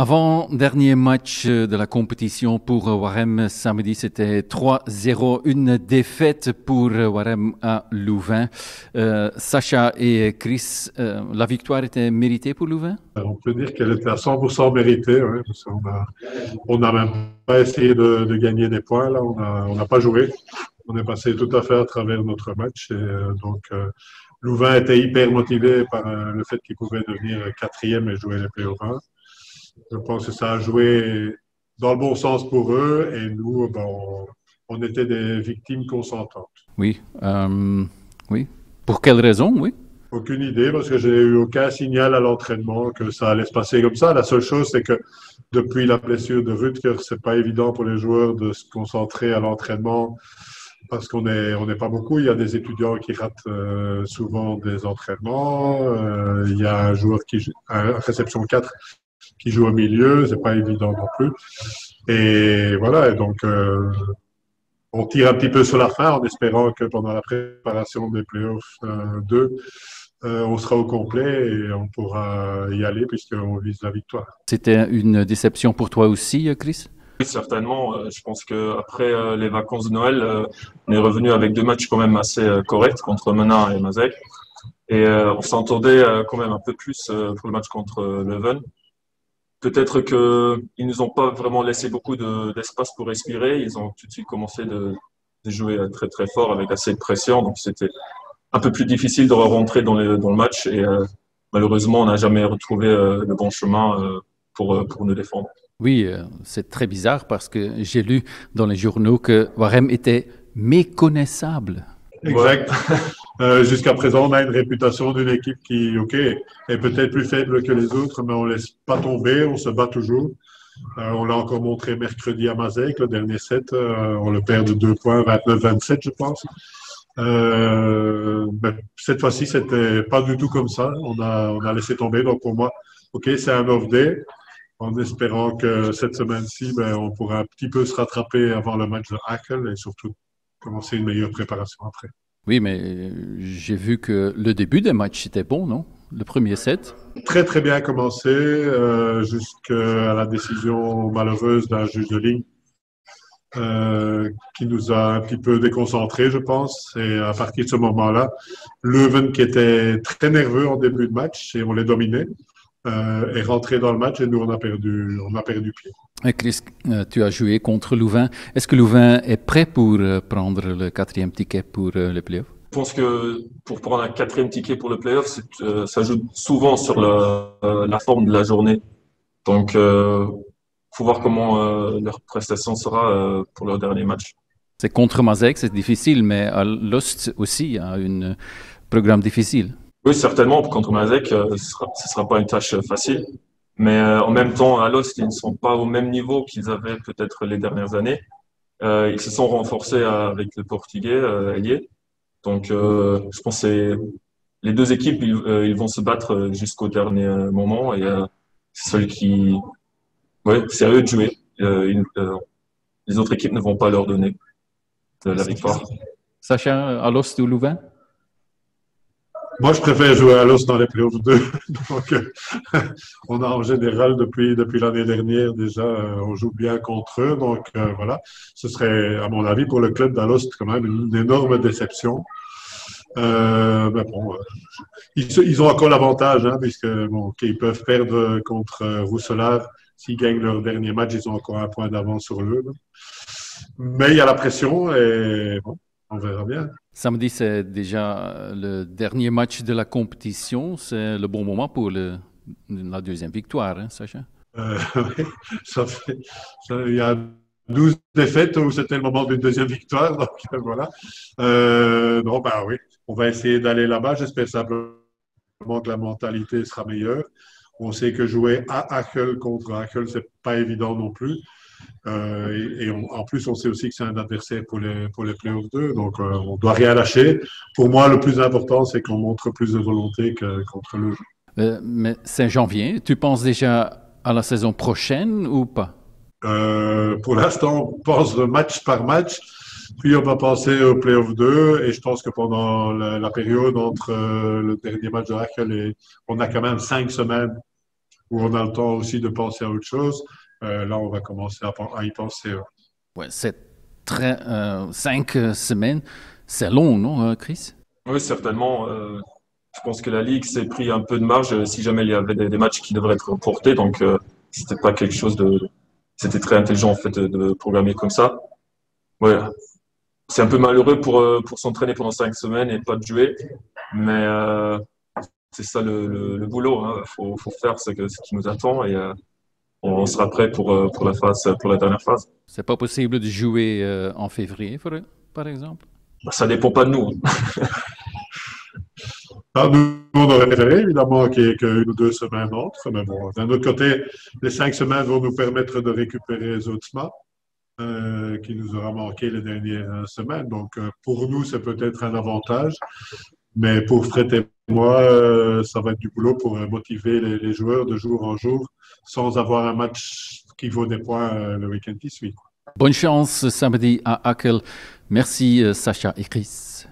Avant-dernier match de la compétition pour Warem samedi, c'était 3-0, une défaite pour Warem à Louvain. Sacha et Chris, la victoire était méritée pour Louvain? On peut dire qu'elle était à 100% méritée, ouais, parce on n'a même pas essayé de gagner des points, là, on n'a pas joué. On est passé tout à fait à travers notre match. Louvain était hyper motivé par le fait qu'il pouvait devenir quatrième et jouer les playoffs 1. Je pense que ça a joué dans le bon sens pour eux et nous, ben, on était des victimes consentantes. Oui, oui. Pour quelle raison, oui? Aucune idée parce que j'ai eu aucun signal à l'entraînement que ça allait se passer comme ça. La seule chose, c'est que depuis la blessure de Rutger, c'est pas évident pour les joueurs de se concentrer à l'entraînement parce on n'est pas beaucoup. Il y a des étudiants qui ratent souvent des entraînements. Il y a un joueur à réception 4 qui joue au milieu. C'est pas évident non plus. Et voilà. Et donc, on tire un petit peu sur la fin en espérant que pendant la préparation des playoffs 2, on sera au complet et on pourra y aller puisqu'on vise la victoire. C'était une déception pour toi aussi, Chris? Oui, certainement. Je pense qu'après les vacances de Noël, on est revenu avec deux matchs quand même assez corrects contre Menin et Mazec. Et on s'entendait quand même un peu plus pour le match contre Leuven. Peut-être qu'ils nous ont pas vraiment laissé beaucoup d'espace pour respirer. Ils ont tout de suite commencé de jouer très très fort avec assez de pression. Donc c'était un peu plus difficile de rentrer dans le match. Et malheureusement, on n'a jamais retrouvé le bon chemin pour nous défendre. Oui, c'est très bizarre parce que j'ai lu dans les journaux que Warem était méconnaissable. Exact. Jusqu'à présent, on a une réputation d'une équipe qui, OK, est peut-être plus faible que les autres, mais on ne laisse pas tomber, on se bat toujours. On l'a encore montré mercredi à Mazec, le dernier set. On le perd de 2 points, 29-27, je pense. Mais cette fois-ci, c'était pas du tout comme ça. On a laissé tomber. Donc, pour moi, OK, c'est un off day. En espérant que cette semaine-ci, ben, on pourra un petit peu se rattraper avant le match de Hackle et surtout commencer une meilleure préparation après. Oui, mais j'ai vu que le début des matchs était bon, non? Le premier set. Très, très bien commencé jusqu'à la décision malheureuse d'un juge de ligne qui nous a un petit peu déconcentrés, je pense. Et à partir de ce moment-là, Leuven, qui était très nerveux en début de match et on les dominait, est rentré dans le match et nous, on a perdu pied. Et Chris, tu as joué contre Louvain. Est-ce que Louvain est prêt pour prendre le 4e ticket pour les playoffs? Je pense que pour prendre un 4e ticket pour le playoff, ça joue souvent sur la forme de la journée. Donc, faut voir comment leur prestation sera pour leur dernier match. C'est contre Mazec, c'est difficile, mais à Lost aussi, il y a un programme difficile. Oui, certainement. Contre Mazec, ce sera pas une tâche facile. Mais en même temps, à Lost, ils ne sont pas au même niveau qu'ils avaient peut-être les dernières années. Ils se sont renforcés avec le Portugais, Elie. Donc, je pense que les deux équipes, ils vont se battre jusqu'au dernier moment. Et c'est celui qui... Ouais, c'est à eux de jouer. Les autres équipes ne vont pas leur donner la victoire. Sacha, à Lost ou Louvain? Moi, je préfère jouer à l'os dans les playoffs 2. Donc, on a en général, depuis l'année dernière, déjà, on joue bien contre eux. Donc, voilà. Ce serait, à mon avis, pour le club d'Alost, quand même une énorme déception. Mais bon, ils ont encore l'avantage, hein, puisque, bon, ils peuvent perdre contre Rousselard. S'ils gagnent leur dernier match, ils ont encore un point d'avance sur eux. Mais il y a la pression et bon, on verra bien. Samedi, c'est déjà le dernier match de la compétition. C'est le bon moment pour la deuxième victoire, hein, Sacha? Oui, il y a 12 défaites où c'était le moment d'une deuxième victoire. Donc voilà. Non, ben oui, on va essayer d'aller là-bas. J'espère simplement que la mentalité sera meilleure. On sait que jouer à Hackle contre Hackle, c'est pas évident non plus. En plus, on sait aussi que c'est un adversaire pour les playoffs 2, donc on ne doit rien lâcher. Pour moi, le plus important, c'est qu'on montre plus de volonté que contre le jeu. Mais c'est janvier. Tu penses déjà à la saison prochaine ou pas? Pour l'instant, on pense match par match, puis on va penser aux playoffs 2, et je pense que pendant la période entre le dernier match de Hackle et on a quand même 5 semaines où on a le temps aussi de penser à autre chose, là, on va commencer à y penser. Ouais, c'est 5 semaines, c'est long, non, Chris? Oui, certainement. Je pense que la Ligue s'est pris un peu de marge si jamais il y avait des matchs qui devraient être reportés. Donc, c'était pas quelque chose de. C'était très intelligent en fait de programmer comme ça. Ouais, c'est un peu malheureux pour s'entraîner pendant 5 semaines et pas de jouer, mais c'est ça le boulot. Hein. Faut faire ce qui nous attend et on sera prêt pour pour la dernière phase. C'est pas possible de jouer en février, par exemple? Ça dépend pas de nous. Nous, on aurait préféré évidemment qu'il n'y ait qu'une ou 2 semaines entre, mais bon, d'un autre côté, les 5 semaines vont nous permettre de récupérer Zoutsma, qui nous aura manqué les dernières semaines. Donc, pour nous, c'est peut-être un avantage, mais pour Fred et moi, ça va être du boulot pour motiver les joueurs de jour en jour sans avoir un match qui vaut des points le week-end qui suit. Bonne chance samedi à Akel. Merci Sacha et Chris.